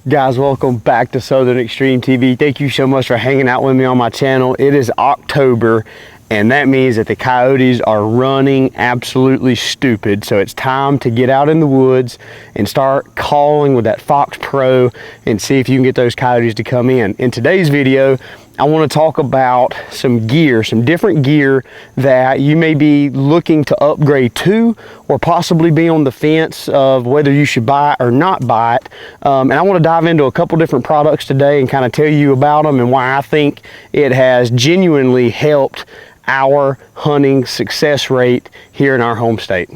Guys, welcome back to Southern Extreme TV. Thank you so much for hanging out with me on my channel. It is October, and that means that the coyotes are running absolutely stupid. So it's time to get out in the woods and start calling with that Fox Pro and see if you can get those coyotes to come in. In today's video, I want to talk about some gear, some different gear that you may be looking to upgrade to, or possibly be on the fence of whether you should buy it or not buy it. And I want to dive into a couple different products today and kind of tell you about them and why I think it has genuinely helped our hunting success rate here in our home state.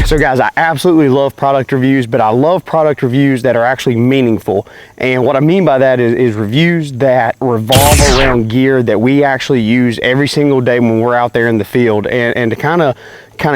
So guys, I absolutely love product reviews, but I love product reviews that are actually meaningful. And what I mean by that is reviews that revolve around gear that we actually use every single day when we're out there in the field. And to kind of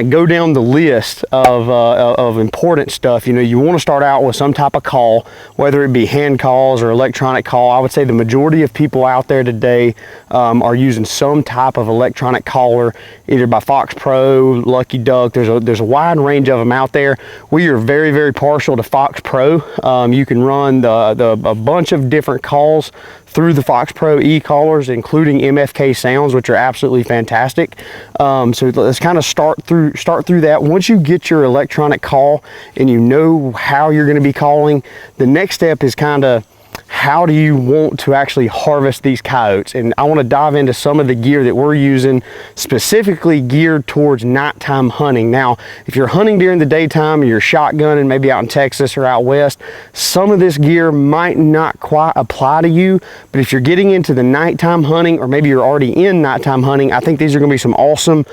go down the list of important stuff. You know, you want to start out with some type of call, whether it be hand calls or electronic call. I would say the majority of people out there today are using some type of electronic caller, either by Fox Pro, Lucky Duck. There's a wide range of them out there. We are very, very partial to Fox Pro. You can run a bunch of different calls through the Fox Pro e-callers, including MFK sounds, which are absolutely fantastic. So let's kind of start through that. Once you get your electronic call and you know how you're going to be calling, the next step is kind of, how do you want to actually harvest these coyotes? And I want to dive into some of the gear that we're using, specifically geared towards nighttime hunting. Now, if you're hunting during the daytime or you're shotgunning, maybe out in Texas or out west, some of this gear might not quite apply to you. But if you're getting into the nighttime hunting, or maybe you're already in nighttime hunting, I think these are going to be some awesome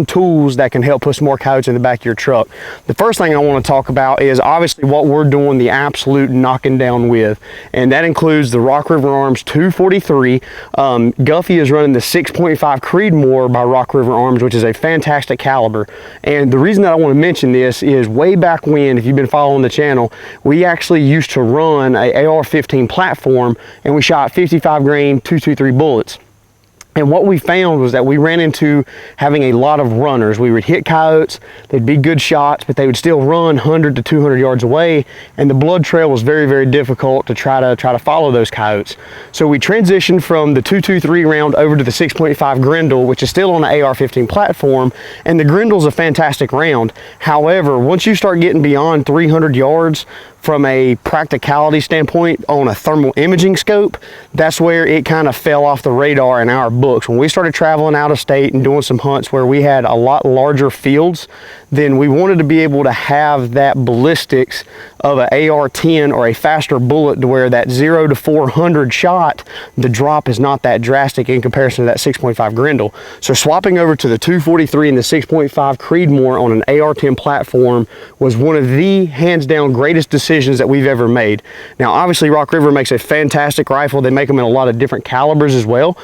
tools that can help put some more coyotes in the back of your truck. The first thing I want to talk about is obviously what we're doing the absolute knocking down with, and that includes the Rock River Arms 243. Guffey is running the 6.5 Creedmoor by Rock River Arms, which is a fantastic caliber. And the reason that I want to mention this is way back when, if you've been following the channel, we actually used to run a AR-15 platform, and we shot 55 grain 223 bullets. And what we found was that we ran into having a lot of runners. We would hit coyotes, they'd be good shots, but they would still run 100 to 200 yards away, and the blood trail was very, very difficult to try to follow those coyotes. So we transitioned from the 223 round over to the 6.5 Grendel, which is still on the AR-15 platform, and the Grendel's a fantastic round. However, once you start getting beyond 300 yards, from a practicality standpoint on a thermal imaging scope, that's where it kind of fell off the radar in our books. When we started traveling out of state and doing some hunts where we had a lot larger fields, then we wanted to be able to have that ballistics of an AR-10 or a faster bullet, to where that 0 to 400 shot, the drop is not that drastic in comparison to that 6.5 Grendel. So swapping over to the 243 and the 6.5 Creedmoor on an AR-10 platform was one of the hands down greatest decisions that we've ever made. Now obviously Rock River makes a fantastic rifle. They make them in a lot of different calibers as well.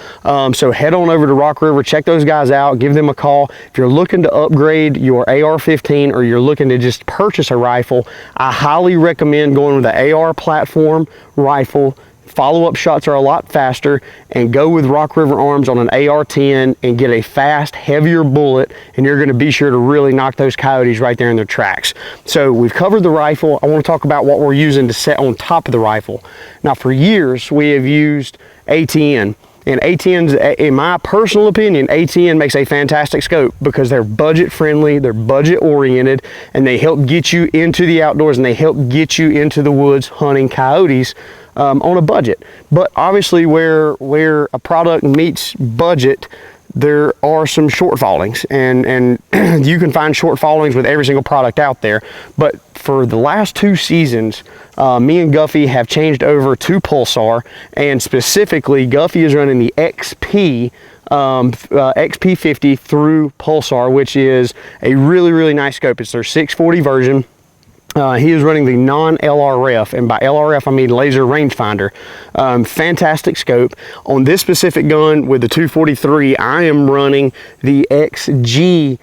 So head on over to Rock River, check those guys out, give them a call. If you're looking to upgrade your AR-15 or you're looking to just purchase a rifle, I highly recommend going with the AR platform rifle. Follow-up shots are a lot faster, and go with Rock River Arms on an AR-10 and get a fast, heavier bullet, and you're going to be sure to really knock those coyotes right there in their tracks. So we've covered the rifle. I want to talk about what we're using to set on top of the rifle. Now for years we have used ATN. And ATN's, in my personal opinion, ATN makes a fantastic scope because they're budget friendly, they're budget oriented, and they help get you into the outdoors, and they help get you into the woods hunting coyotes on a budget. But obviously where a product meets budget, there are some shortfallings, and you can find shortfallings with every single product out there. But for the last 2 seasons, me and Guffey have changed over to Pulsar, and specifically Guffey is running the XP50 through Pulsar, which is a really, really nice scope. It's their 640 version. He is running the non-LRF, and by LRF I mean laser rangefinder. Fantastic scope. On this specific gun with the 243, I am running the XG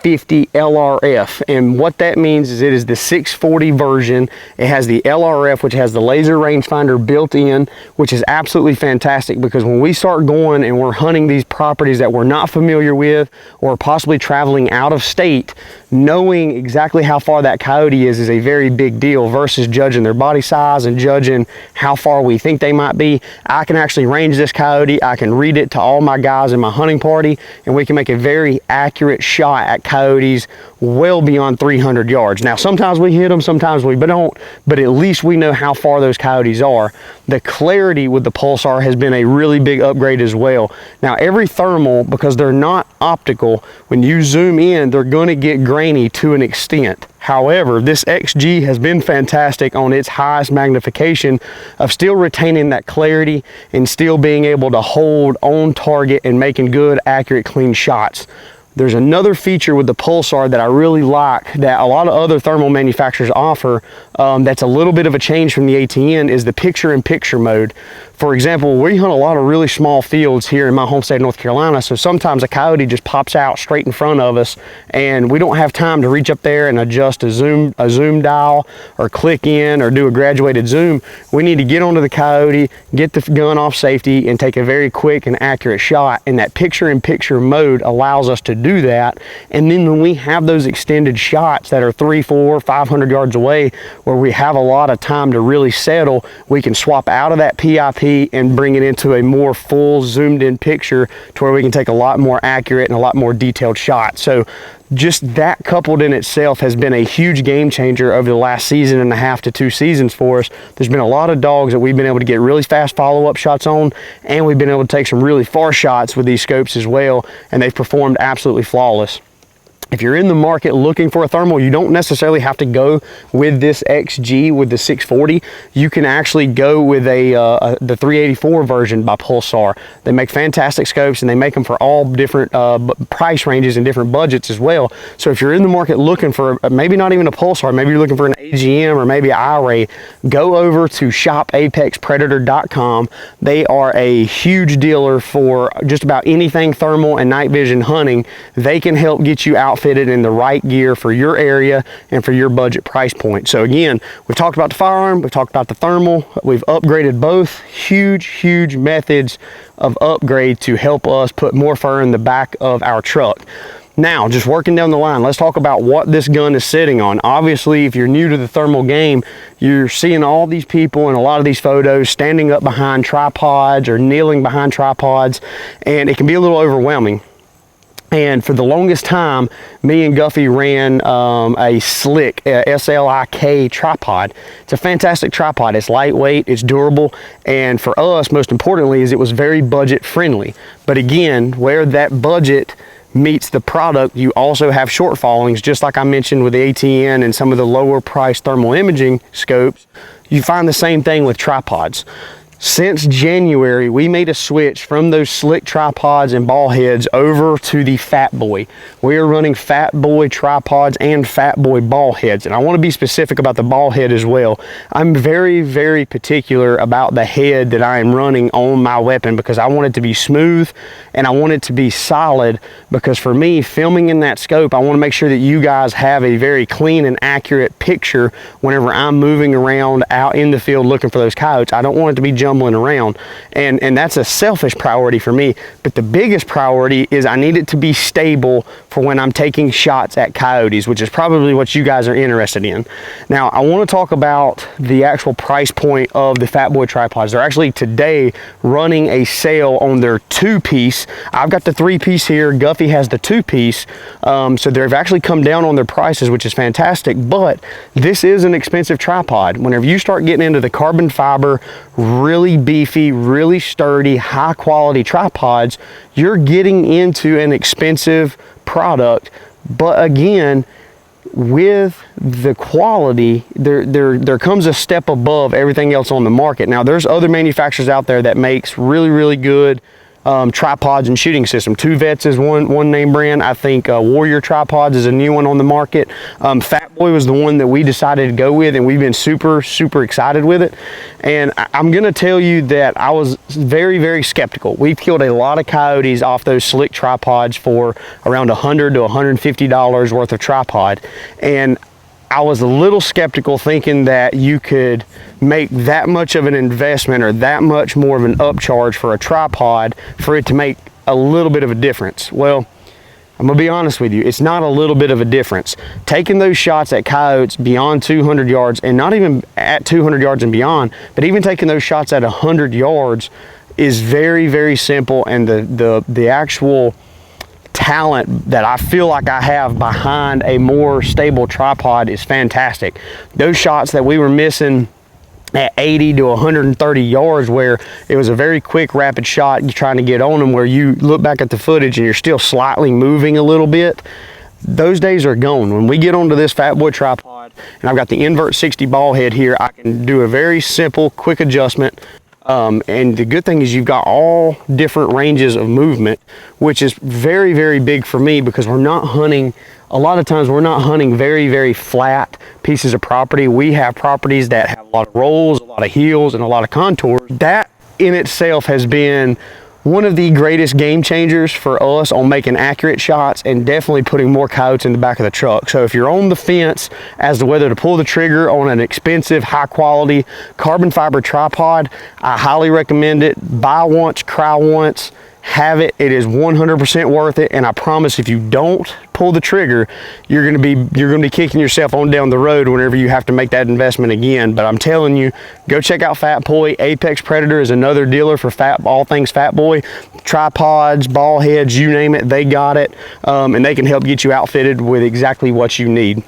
650 LRF, and what that means is it is the 640 version. It has the LRF, which has the laser rangefinder built in, which is absolutely fantastic, because when we start going and we're hunting these properties that we're not familiar with, or possibly traveling out of state, knowing exactly how far that coyote is a very big deal, versus judging their body size and judging how far we think they might be. I can actually range this coyote, I can read it to all my guys in my hunting party, and we can make a very accurate shot at coyotes well beyond 300 yards. Now, sometimes we hit them, sometimes we don't, but at least we know how far those coyotes are. The clarity with the Pulsar has been a really big upgrade as well. Now, every thermal, because they're not optical, when you zoom in, they're going to get grainy to an extent. However, this XG has been fantastic on its highest magnification of still retaining that clarity and still being able to hold on target and making good, accurate, clean shots. There's another feature with the Pulsar that I really like that a lot of other thermal manufacturers offer, that's a little bit of a change from the ATN, is the picture-in-picture mode. For example, we hunt a lot of really small fields here in my home state of North Carolina, so sometimes a coyote just pops out straight in front of us and we don't have time to reach up there and adjust a zoom dial or click in or do a graduated zoom. We need to get onto the coyote, get the gun off safety, and take a very quick and accurate shot, and that picture-in-picture mode allows us to do that. And then when we have those extended shots that are 300, 400, 500 yards away, where we have a lot of time to really settle, we can swap out of that PIP and bring it into a more full zoomed in picture to where we can take a lot more accurate and a lot more detailed shots. So just that coupled in itself has been a huge game changer over the last season and a half to 2 seasons for us. There's been a lot of dogs that we've been able to get really fast follow-up shots on, and we've been able to take some really far shots with these scopes as well, and they've performed absolutely flawless. If you're in the market looking for a thermal, you don't necessarily have to go with this XG with the 640. You can actually go with the 384 version by Pulsar. They make fantastic scopes, and they make them for all different price ranges and different budgets as well. So if you're in the market looking for maybe not even a Pulsar, maybe you're looking for an AGM or maybe an iRay, go over to shopapexpredator.com. They are a huge dealer for just about anything thermal and night vision hunting. They can help get you outfitted in the right gear for your area and for your budget price point. So again, we've talked about the firearm, we've talked about the thermal, we've upgraded both. Huge methods of upgrade to help us put more fur in the back of our truck. Now, just working down the line, let's talk about what this gun is sitting on. Obviously, if you're new to the thermal game, you're seeing all these people in a lot of these photos standing up behind tripods or kneeling behind tripods, and it can be a little overwhelming. And for the longest time, me and Guffey ran a Slick SLIK tripod. It's a fantastic tripod. It's lightweight, it's durable, and for us, most importantly, is it was very budget friendly. But again, where that budget meets the product, you also have shortfallings, just like I mentioned with the ATN and some of the lower priced thermal imaging scopes. You find the same thing with tripods. Since January, we made a switch from those Slick tripods and ball heads over to the Fat Boy. We are running Fat Boy tripods and Fat Boy ball heads, and I want to be specific about the ball head as well. I'm very particular about the head that I am running on my weapon, because I want it to be smooth and I want it to be solid, because for me, filming in that scope, I want to make sure that you guys have a very clean and accurate picture whenever I'm moving around out in the field looking for those coyotes. I don't want it to be jumbling around, and that's a selfish priority for me. But the biggest priority is I need it to be stable for when I'm taking shots at coyotes, which is probably what you guys are interested in. Now, I want to talk about the actual price point of the Fat Boy tripods. They're actually today running a sale on their 2-piece. I've got the 3-piece here. Guffey has the 2-piece. So they've actually come down on their prices, which is fantastic. But this is an expensive tripod. Whenever you start getting into the carbon fiber, really beefy, really sturdy, high quality tripods, you're getting into an expensive product. But again, with the quality, there comes a step above everything else on the market. Now, there's other manufacturers out there that makes really good tripods and shooting system. Two Vets is one name brand. I think Warrior Tripods is a new one on the market. Fat Boy was the one that we decided to go with, and we've been super excited with it. And I'm gonna tell you that I was very skeptical. We've killed a lot of coyotes off those slick tripods for around $100 to $150 worth of tripod, and I was a little skeptical, thinking that you could make that much of an investment or that much more of an upcharge for a tripod for it to make a little bit of a difference. Well, I'm gonna be honest with you, it's not a little bit of a difference. Taking those shots at coyotes beyond 200 yards, and not even at 200 yards and beyond, but even taking those shots at 100 yards is very simple, and the actual talent that I feel like I have behind a more stable tripod is fantastic. Those shots that we were missing at 80 to 130 yards, where it was a very quick rapid shot, you're trying to get on them, where you look back at the footage and you're still slightly moving a little bit, those days are gone. When we get onto this Fat Boy tripod, and I've got the invert 60 ball head here, I can do a very simple quick adjustment. And the good thing is you've got all different ranges of movement, which is very big for me, because we're not hunting, a lot of times we're not hunting very flat pieces of property. We have properties that have a lot of rolls, a lot of hills, and a lot of contours. That in itself has been one of the greatest game changers for us on making accurate shots, and definitely putting more coyotes in the back of the truck. So if you're on the fence as to whether to pull the trigger on an expensive, high quality carbon fiber tripod, I highly recommend it. Buy once, cry once. Have it. It is 100% worth it, and I promise if you don't pull the trigger, you're going to be kicking yourself on down the road whenever you have to make that investment again. But I'm telling you, go check out Fat Boy. Apex Predator is another dealer for all things Fat Boy. Tripods, ball heads, you name it, they got it, and they can help get you outfitted with exactly what you need.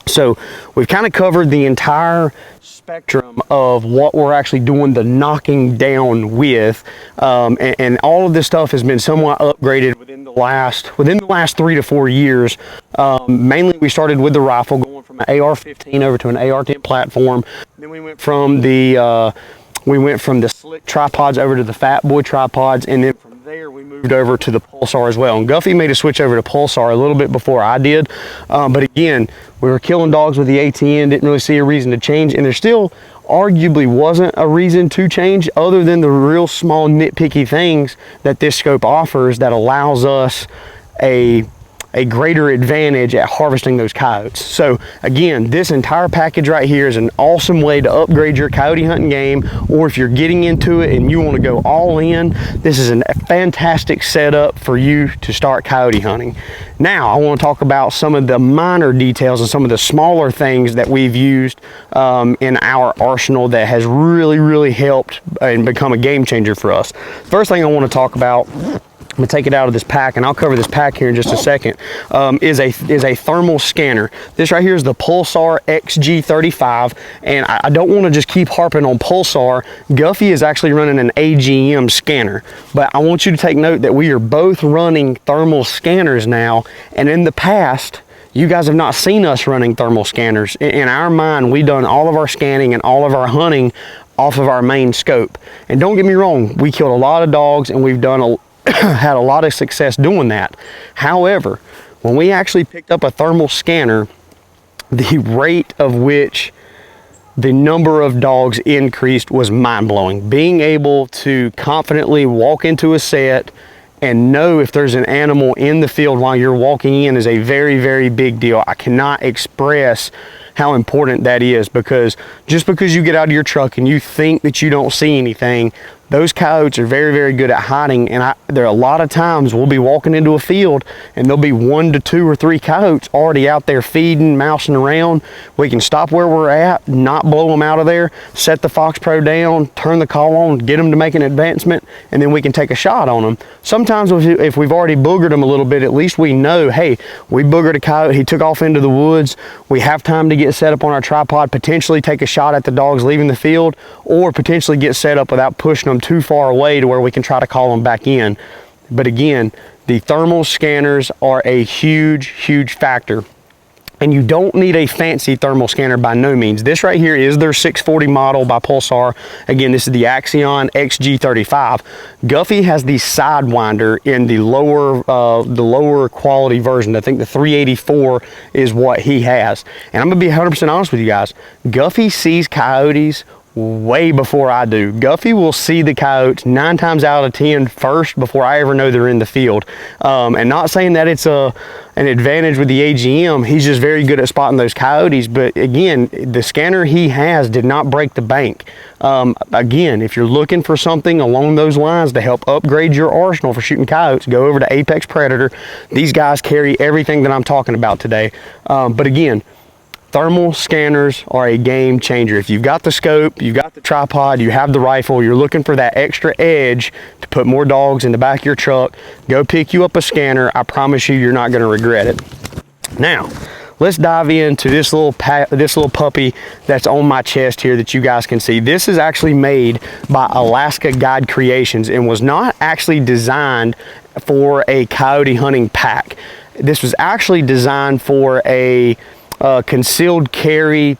So we've kind of covered the entire spectrum of what we're actually doing the knocking down with, and all of this stuff has been somewhat upgraded within the last 3 to 4 years. Mainly we started with the rifle, going from an AR-15 over to an AR-10 platform. Then we went from the slick tripods over to the Fat Boy tripods, and then from there we moved over to the Pulsar as well. And Guffey made a switch over to Pulsar a little bit before I did, but again, we were killing dogs with the ATN, didn't really see a reason to change, and there still arguably wasn't a reason to change, other than the real small nitpicky things that this scope offers that allows us a greater advantage at harvesting those coyotes. So again, this entire package right here is an awesome way to upgrade your coyote hunting game, or if you're getting into it and you want to go all in, this is a fantastic setup for you to start coyote hunting. Now I want to talk about some of the minor details and some of the smaller things that we've used in our arsenal that has really helped and become a game changer for us. First thing I want to talk about, I'm gonna take it out of this pack, and I'll cover this pack here in just a second, is a thermal scanner. This right here is the Pulsar XG35, and I don't want to just keep harping on Pulsar. Guffey is actually running an AGM scanner, but I want you to take note that we are both running thermal scanners now, and in the past, you guys have not seen us running thermal scanners. In our mind, we've done all of our scanning and all of our hunting off of our main scope. And don't get me wrong, we killed a lot of dogs, and we've done had a lot of success doing that. However, when we actually picked up a thermal scanner, the rate of which the number of dogs increased was mind-blowing. Being able to confidently walk into a set and know if there's an animal in the field while you're walking in is a very big deal. I cannot express how important that is, because just because you get out of your truck and you think that you don't see anything, those coyotes are very good at hiding, and there are a lot of times we'll be walking into a field and there'll be 1 to 2 or 3 coyotes already out there feeding, mousing around. We can stop where we're at, not blow them out of there, set the Fox Pro down, turn the call on, get them to make an advancement, and then we can take a shot on them. Sometimes if we've already boogered them a little bit, at least we know, hey, we boogered a coyote, he took off into the woods, we have time to get set up on our tripod, potentially take a shot at the dogs leaving the field, or potentially get set up without pushing them too far away to where we can try to call them back in. But again, the thermal scanners are a huge factor. And you don't need a fancy thermal scanner by no means. This right here is their 640 model by Pulsar. Again, this is the Axion XG35. Guffey has the Sidewinder in the lower quality version. I think the 384 is what he has. And I'm gonna be 100% honest with you guys. Guffey sees coyotes way before I do. Guffey will see the coyotes 9 times out of 10 first before I ever know they're in the field. And not saying that it's an advantage with the AGM, he's just very good at spotting those coyotes. But again, the scanner he has did not break the bank. Again, if you're looking for something along those lines to help upgrade your arsenal for shooting coyotes, go over to Apex Predator. These guys carry everything that I'm talking about today. But again, thermal scanners are a game changer. If you've got the scope, you've got the tripod, you have the rifle, you're looking for that extra edge to put more dogs in the back of your truck, go pick you up a scanner. I promise you, you're not going to regret it. Now, let's dive into this little puppy that's on my chest here that you guys can see. This is actually made by Alaska Guide Creations and was not actually designed for a coyote hunting pack. This was actually designed for a concealed carry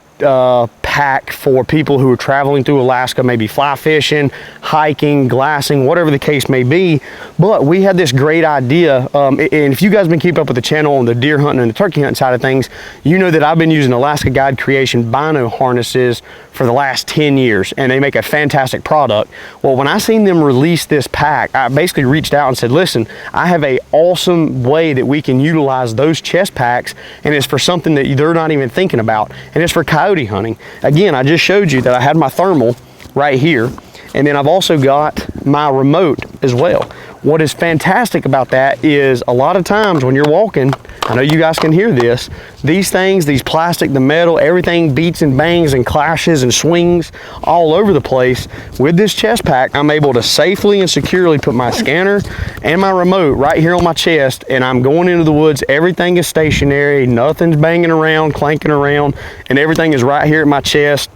pack for people who are traveling through Alaska, maybe fly fishing, hiking, glassing, whatever the case may be. But we had this great idea, and if you guys been keeping up with the channel on the deer hunting and the turkey hunting side of things, you know that I've been using Alaska Guide Creation bino harnesses for the last 10 years, and they make a fantastic product. Well, when I seen them release this pack, I basically reached out and said, listen, I have a awesome way that we can utilize those chest packs, and it's for something that they're not even thinking about, and it's for coyote hunting. Again, I just showed you that I had my thermal right here, and then I've also got my remote as well. What is fantastic about that is a lot of times when you're walking, I know you guys can hear this, these things, these plastic, the metal, everything beats and bangs and clashes and swings all over the place. With this chest pack, I'm able to safely and securely put my scanner and my remote right here on my chest, and I'm going into the woods. Everything is stationary, nothing's banging around, clanking around, and everything is right here at my chest.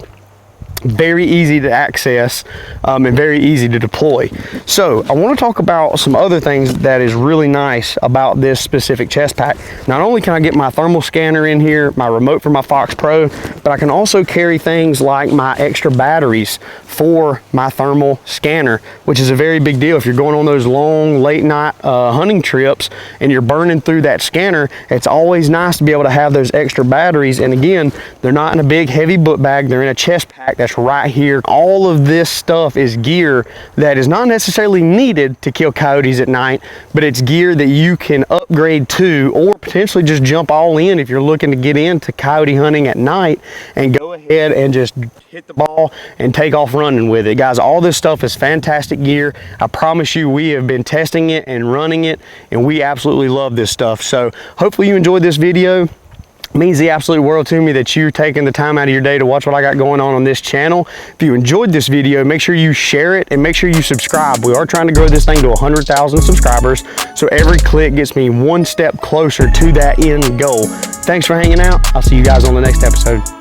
Very easy to access and very easy to deploy. So I want to talk about some other things that is really nice about this specific chest pack. Not only can I get my thermal scanner in here, my remote for my Fox Pro, but I can also carry things like my extra batteries for my thermal scanner, which is a very big deal. If you're going on those long late night hunting trips and you're burning through that scanner, it's always nice to be able to have those extra batteries. And again, they're not in a big heavy book bag, they're in a chest pack that's right here. All of this stuff is gear that is not necessarily needed to kill coyotes at night, but it's gear that you can upgrade to, or potentially just jump all in if you're looking to get into coyote hunting at night and go ahead and just hit the ball and take off running with it. Guys, all this stuff is fantastic gear. I promise you, we have been testing it and running it, and we absolutely love this stuff. So hopefully you enjoyed this video. It means the absolute world to me that you're taking the time out of your day to watch what I got going on this channel. If you enjoyed this video, make sure you share it and make sure you subscribe. We are trying to grow this thing to 100,000 subscribers, so every click gets me one step closer to that end goal. Thanks for hanging out. I'll see you guys on the next episode.